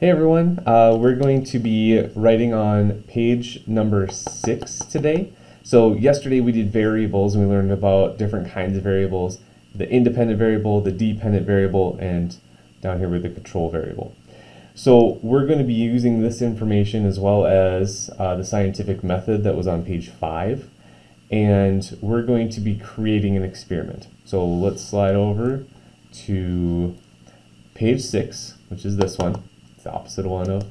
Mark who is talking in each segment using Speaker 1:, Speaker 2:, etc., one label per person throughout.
Speaker 1: Hey everyone, we're going to be writing on page number 6 today. So yesterday we did variables and we learned about different kinds of variables, the independent variable, the dependent variable, and down here with the control variable. So we're going to be using this information as well as the scientific method that was on page 5, and we're going to be creating an experiment. So let's slide over to page 6, which is this one. It's the opposite one of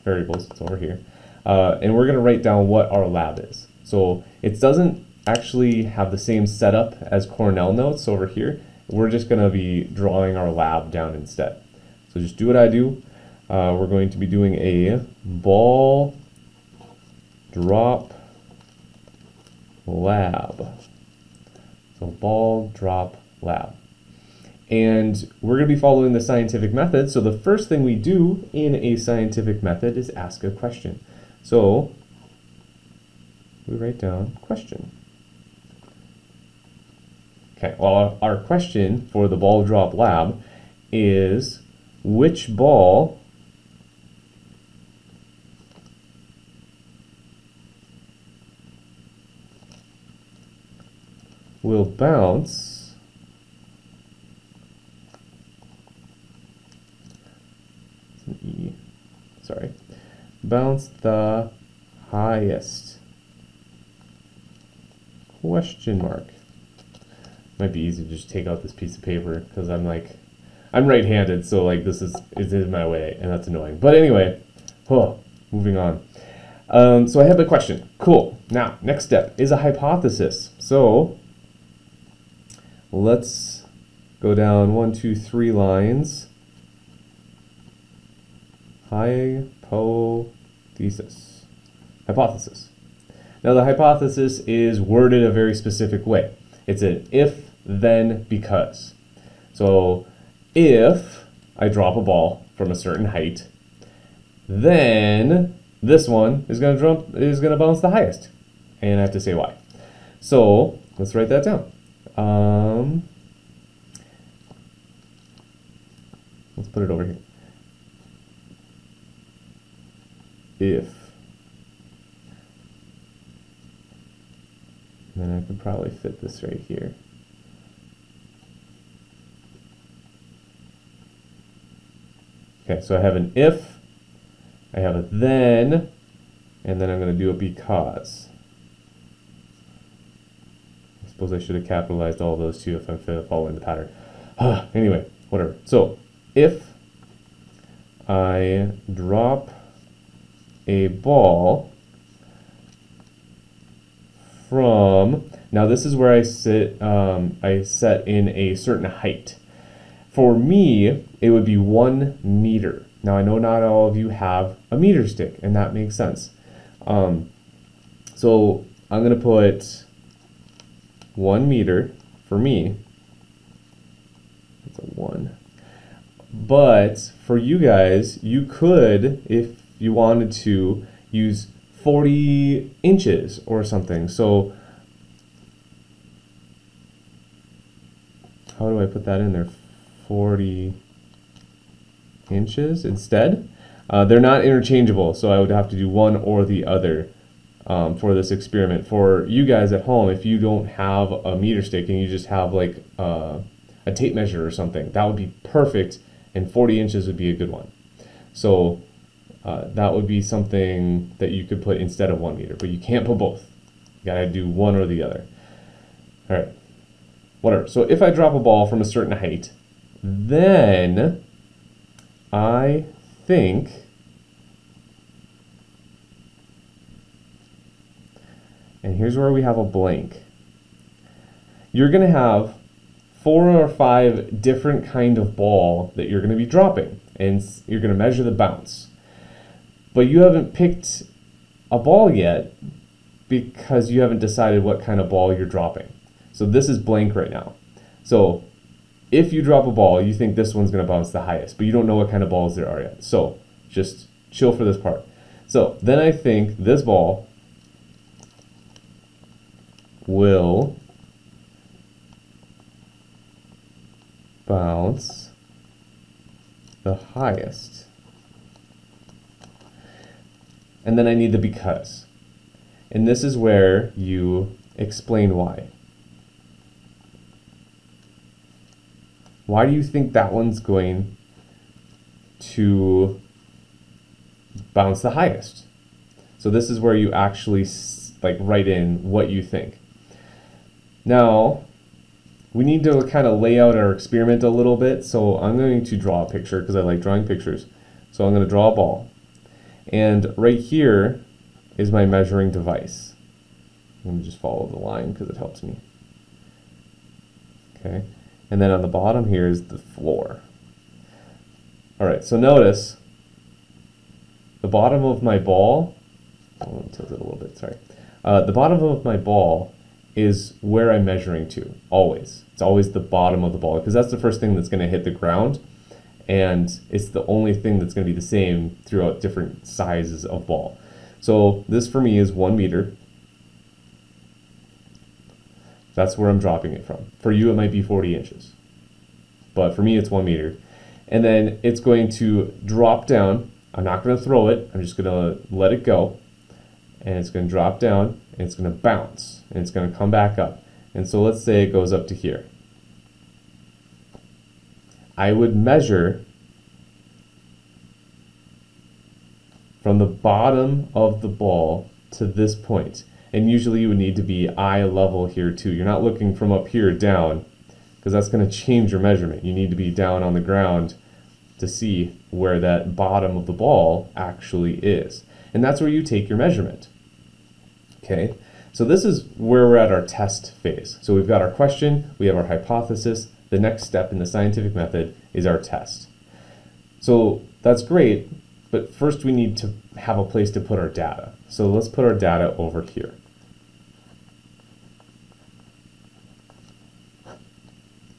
Speaker 1: variables, it's over here. And we're going to write down what our lab is. So it doesn't actually have the same setup as Cornell notes over here. We're just going to be drawing our lab down instead. So just do what I do. We're going to be doing a ball drop lab. So ball drop lab. And we're going to be following the scientific method. So the first thing we do in a scientific method is ask a question. So we write down question. Okay, well, our question for the ball drop lab is which ball will bounce bounce the highest? Question mark. Might be easy to just take out this piece of paper because I'm right-handed, so like this is in my way, and that's annoying. But anyway, moving on. So I have a question. Cool. Now, next step is a hypothesis. So let's go down 1, 2, 3 lines. Hypothesis. Now the hypothesis is worded a very specific way. It's an if, then, because. So if I drop a ball from a certain height, then this one is going to bounce the highest, and I have to say why. So let's write that down. Let's put it over here. If, and then I could probably fit this right here. Okay, so I have an if, I have a then, and then I'm going to do a because. I suppose I should have capitalized all of those too if I'm following the pattern. Anyway, whatever. So if I drop a ball from, now this is where I set in a certain height. For me, it would be 1 meter. Now I know not all of you have a meter stick, and that makes sense. So I'm going to put 1 meter for me. That's a 1. But for you guys, you could, if you wanted to, use 40 inches or something. So how do I put that in there? 40 inches instead. They're not interchangeable, so I would have to do one or the other for this experiment. For you guys at home, if you don't have a meter stick and you just have like a tape measure or something, that would be perfect, and 40 inches would be a good one. So that would be something that you could put instead of 1 meter, but you can't put both. You gotta do one or the other. All right, whatever. So if I drop a ball from a certain height, then I think and here's where we have a blank. You're gonna have 4 or 5 different kind of ball that you're gonna be dropping, and you're gonna measure the bounce. But you haven't picked a ball yet because you haven't decided what kind of ball you're dropping. So this is blank right now. So if you drop a ball, you think this one's going to bounce the highest, but you don't know what kind of balls there are yet. So just chill for this part. So then I think this ball will bounce the highest. And then I need the because. And this is where you explain why. Why do you think that one's going to bounce the highest? So this is where you actually write in what you think. Now, we need to kind of lay out our experiment a little bit. So I'm going to draw a picture because I like drawing pictures. So I'm going to draw a ball. And right here is my measuring device. Let me just follow the line because it helps me. Okay. And then on the bottom here is the floor. All right, so notice the bottom of my ball, I'll tilt it a little bit, sorry. The bottom of my ball is where I'm measuring to, always. It's always the bottom of the ball because that's the first thing that's going to hit the ground, and it's the only thing that's going to be the same throughout different sizes of ball. So this for me is 1 meter. That's where I'm dropping it from. For you, it might be 40 inches. But for me, it's 1 meter. And then it's going to drop down. I'm not going to throw it. I'm just going to let it go. And it's going to drop down, and it's going to bounce. And it's going to come back up. And so let's say it goes up to here. I would measure from the bottom of the ball to this point. And usually you would need to be eye level here too. You're not looking from up here down because that's going to change your measurement. You need to be down on the ground to see where that bottom of the ball actually is. And that's where you take your measurement. Okay, so this is where we're at our test phase. So we've got our question, we have our hypothesis. The next step in the scientific method is our test. So that's great, but first we need to have a place to put our data. So let's put our data over here.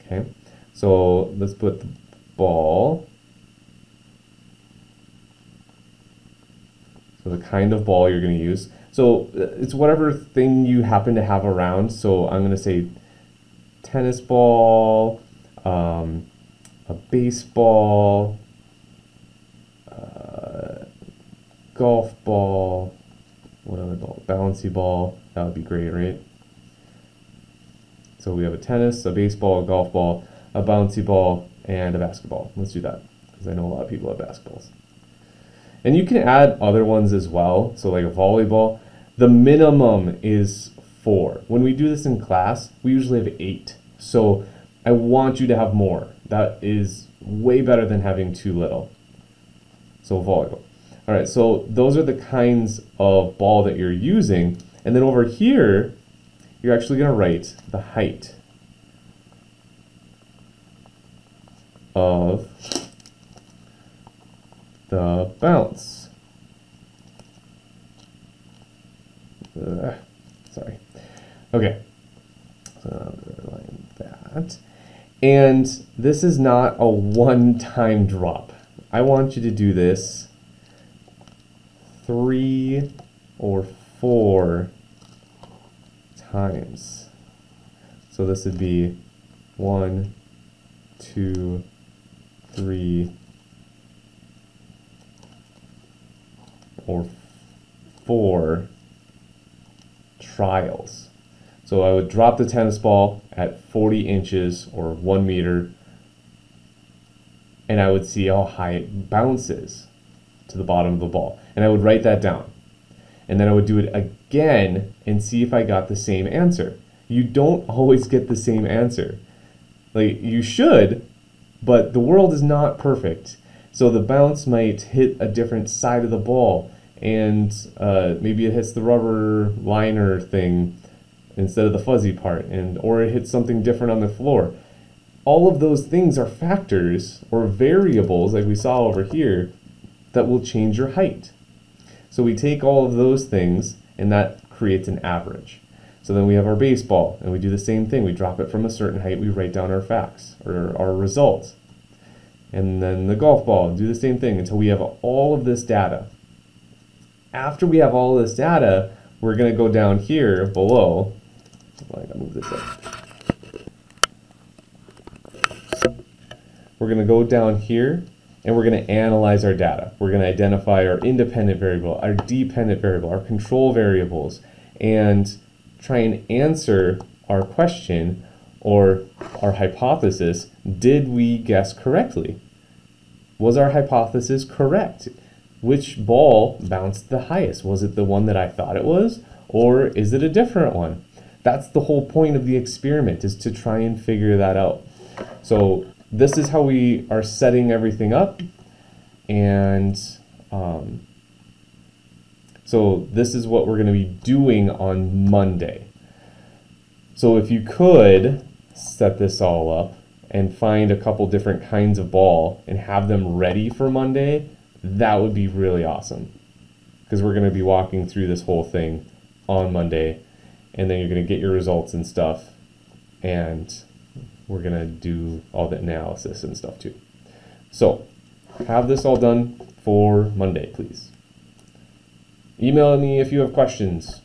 Speaker 1: Okay, so let's put the ball. So the kind of ball you're going to use. So it's whatever thing you happen to have around. So I'm going to say tennis ball, a baseball, golf ball, what other ball? Bouncy ball. That would be great, right? So we have a tennis, a baseball, a golf ball, a bouncy ball, and a basketball. Let's do that because I know a lot of people have basketballs. And you can add other ones as well. So like a volleyball. The minimum is 4. When we do this in class, we usually have 8. So I want you to have more. That is way better than having too little. So volleyball. All right, so those are the kinds of ball that you're using. And then over here, you're actually going to write the height of the bounce. Sorry. Okay. So underline that. And this is not a one-time drop. I want you to do this 3 or 4 times. So this would be 1, 2, 3, or 4 trials. So I would drop the tennis ball at 40 inches or 1 meter, and I would see how high it bounces to the bottom of the ball. And I would write that down. And then I would do it again and see if I got the same answer. You don't always get the same answer. Like, you should, but the world is not perfect. So the bounce might hit a different side of the ball, and maybe it hits the rubber liner thing instead of the fuzzy part, or it hits something different on the floor. All of those things are factors or variables, like we saw over here, that will change your height. So we take all of those things, and that creates an average. So then we have our baseball, and we do the same thing. We drop it from a certain height, we write down our facts, or our results. And then the golf ball, do the same thing until we have all of this data. After we have all of this data, we're going to go down here below. I gotta move this up. We're going to go down here, and we're going to analyze our data. We're going to identify our independent variable, our dependent variable, our control variables, and try and answer our question or our hypothesis. Did we guess correctly? Was our hypothesis correct? Which ball bounced the highest? Was it the one that I thought it was, or is it a different one? That's the whole point of the experiment, is to try and figure that out. So this is how we are setting everything up, and so this is what we're going to be doing on Monday. So if you could set this all up and find a couple different kinds of ball and have them ready for Monday, that would be really awesome, because we're going to be walking through this whole thing on Monday, and then you're going to get your results and stuff, and we're going to do all the analysis and stuff too. So have this all done for Monday, please. Email me if you have questions.